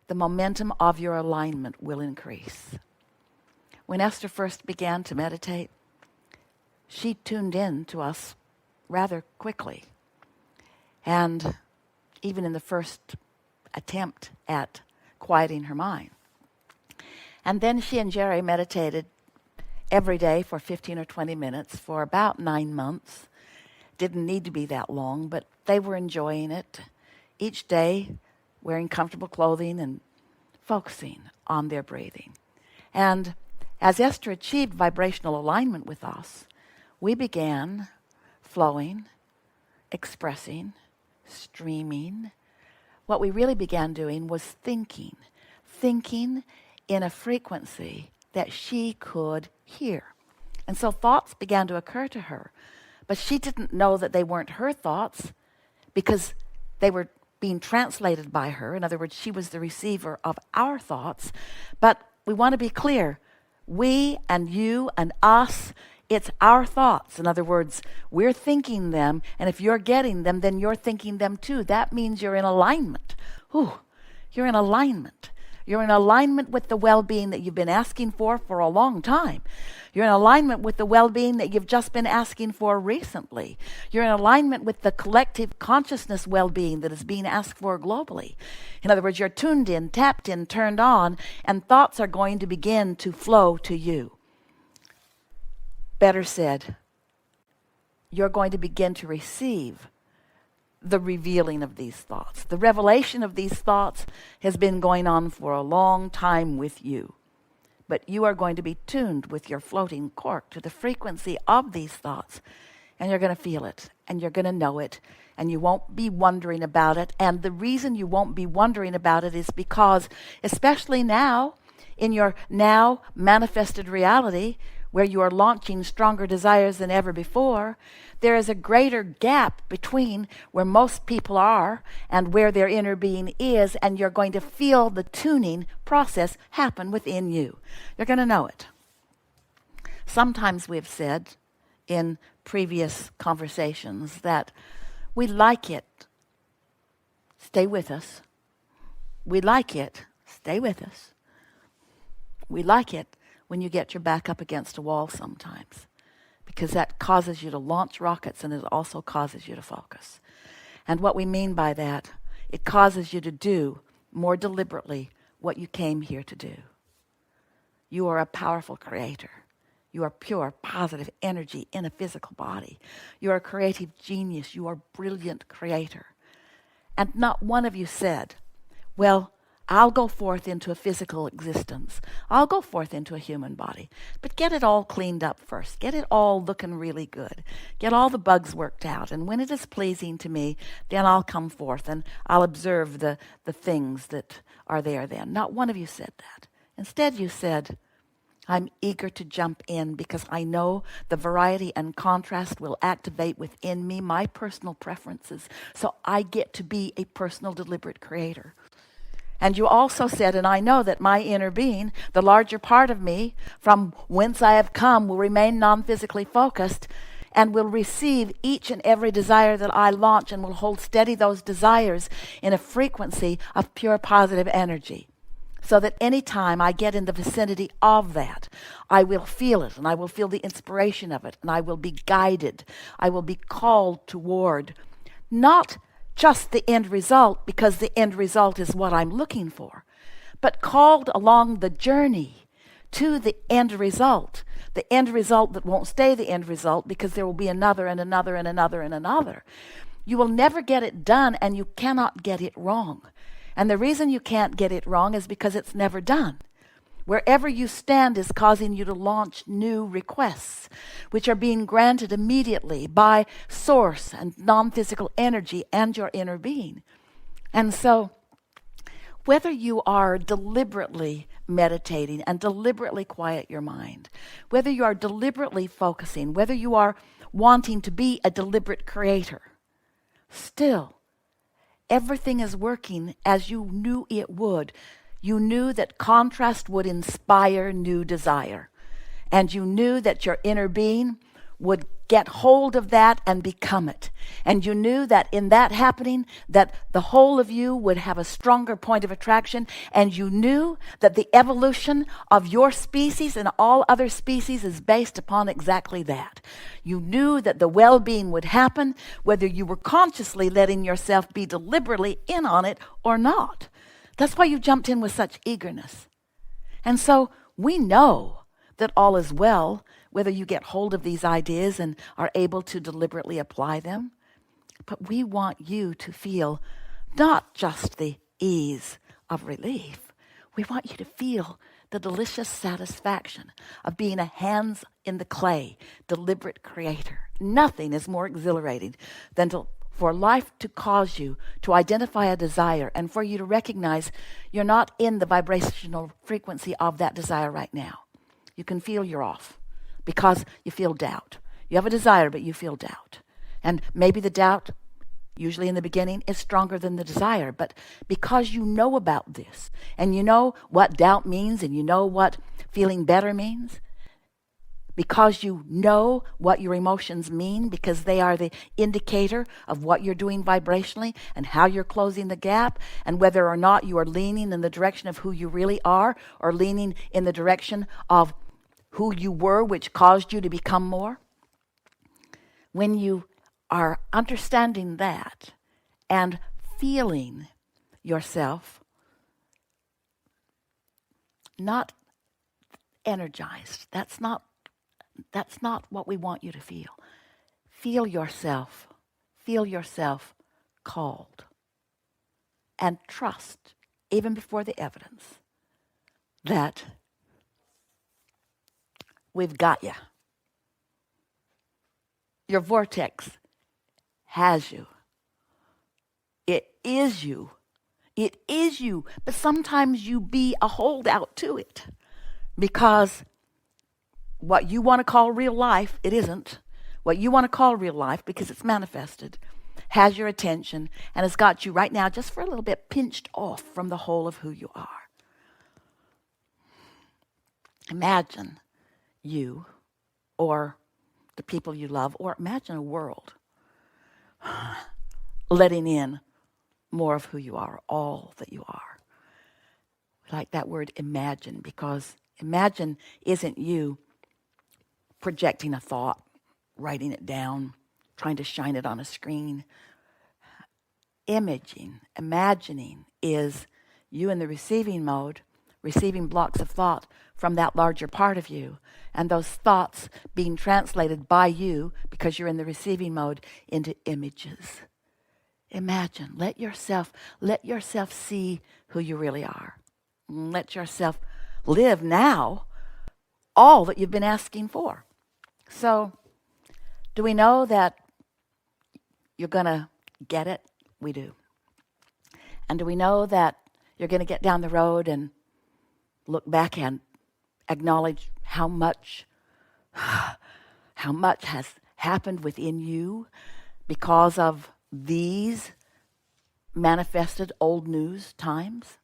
the momentum of your alignment will increase. When Esther first began to meditate, she tuned in to us rather quickly. And even in the first attempt at quieting her mind. And then she and Jerry meditated every day for 15 or 20 minutes for about 9 months. Didn't need to be that long, but they were enjoying it. Each day, wearing comfortable clothing and focusing on their breathing. And as Esther achieved vibrational alignment with us, we began flowing, expressing, streaming. What we really began doing was thinking in a frequency that she could hear. And so thoughts began to occur to her, but she didn't know that they weren't her thoughts because they were being translated by her. In other words, she was the receiver of our thoughts. But we want to be clear, we and you and us, it's our thoughts. In other words, we're thinking them, and if you're getting them, then you're thinking them too. That means you're in alignment. You're in alignment. You're in alignment with the well-being that you've been asking for a long time. You're in alignment with the well-being that you've just been asking for recently. You're in alignment with the collective consciousness well-being that is being asked for globally. In other words, you're tuned in, tapped in, turned on, and thoughts are going to begin to flow to you. Better said, you're going to begin to receive the revealing of these thoughts. The revelation of these thoughts has been going on for a long time with you. But you are going to be tuned with your floating cork to the frequency of these thoughts. And you're going to feel it. And you're going to know it. And you won't be wondering about it. And the reason you won't be wondering about it is because, especially now, in your now manifested reality, where you are launching stronger desires than ever before, there is a greater gap between where most people are and where their inner being is, and you're going to feel the tuning process happen within you. You're going to know it. Sometimes we've said in previous conversations that we like it. Stay with us. We like it. Stay with us. We like it when you get your back up against a wall sometimes, because that causes you to launch rockets and it also causes you to focus. And what we mean by that, it causes you to do more deliberately what you came here to do. You are a powerful creator. You are pure, positive energy in a physical body. You are a creative genius. You are a brilliant creator. And not one of you said, well, I'll go forth into a physical existence. I'll go forth into a human body. But get it all cleaned up first. Get it all looking really good. Get all the bugs worked out. And when it is pleasing to me, then I'll come forth and I'll observe the things that are there then. Not one of you said that. Instead, you said, I'm eager to jump in because I know the variety and contrast will activate within me my personal preferences. So I get to be a personal, deliberate creator. And you also said, and I know that my inner being, the larger part of me, from whence I have come, will remain non-physically focused and will receive each and every desire that I launch and will hold steady those desires in a frequency of pure positive energy. So that any time I get in the vicinity of that, I will feel it and I will feel the inspiration of it and I will be guided. I will be called toward not just the end result, because the end result is what I'm looking for, but called along the journey to the end result that won't stay the end result because there will be another and another and another and another. You will never get it done and you cannot get it wrong. And the reason you can't get it wrong is because it's never done. Wherever you stand is causing you to launch new requests, which are being granted immediately by source and non-physical energy and your inner being. And so, whether you are deliberately meditating and deliberately quiet your mind, whether you are deliberately focusing, whether you are wanting to be a deliberate creator, still, everything is working as you knew it would. You knew that contrast would inspire new desire. And you knew that your inner being would get hold of that and become it. And you knew that in that happening, that the whole of you would have a stronger point of attraction. And you knew that the evolution of your species and all other species is based upon exactly that. You knew that the well-being would happen whether you were consciously letting yourself be deliberately in on it or not. That's why you jumped in with such eagerness. And so we know that all is well, whether you get hold of these ideas and are able to deliberately apply them. But we want you to feel not just the ease of relief. We want you to feel the delicious satisfaction of being a hands in the clay, deliberate creator. Nothing is more exhilarating than for life to cause you to identify a desire and for you to recognize you're not in the vibrational frequency of that desire right now. You can feel you're off because you feel doubt. You have a desire, but you feel doubt. And maybe the doubt, usually in the beginning, is stronger than the desire. But because you know about this, and you know what doubt means, and you know what feeling better means, because you know what your emotions mean, because they are the indicator of what you're doing vibrationally and how you're closing the gap, and whether or not you are leaning in the direction of who you really are or leaning in the direction of who you were, which caused you to become more. When you are understanding that and feeling yourself not energized, that's not what we want you to feel. Feel yourself called. And trust, even before the evidence, that we've got you. Your vortex has you. It is you. It is you. But sometimes you be a holdout to it. Because what you want to call real life, it isn't. What you want to call real life, because it's manifested, has your attention and has got you right now just for a little bit pinched off from the whole of who you are. Imagine you or the people you love, or imagine a world letting in more of who you are, all that you are. I like that word imagine, because imagine isn't you projecting a thought, writing it down, trying to shine it on a screen. Imagining is you in the receiving mode, receiving blocks of thought from that larger part of you, and those thoughts being translated by you, because you're in the receiving mode, into images. Imagine, let yourself see who you really are. Let yourself live now all that you've been asking for. So, do we know that you're going to get it? We do. And do we know that you're going to get down the road and look back and acknowledge how much has happened within you because of these manifested old news times?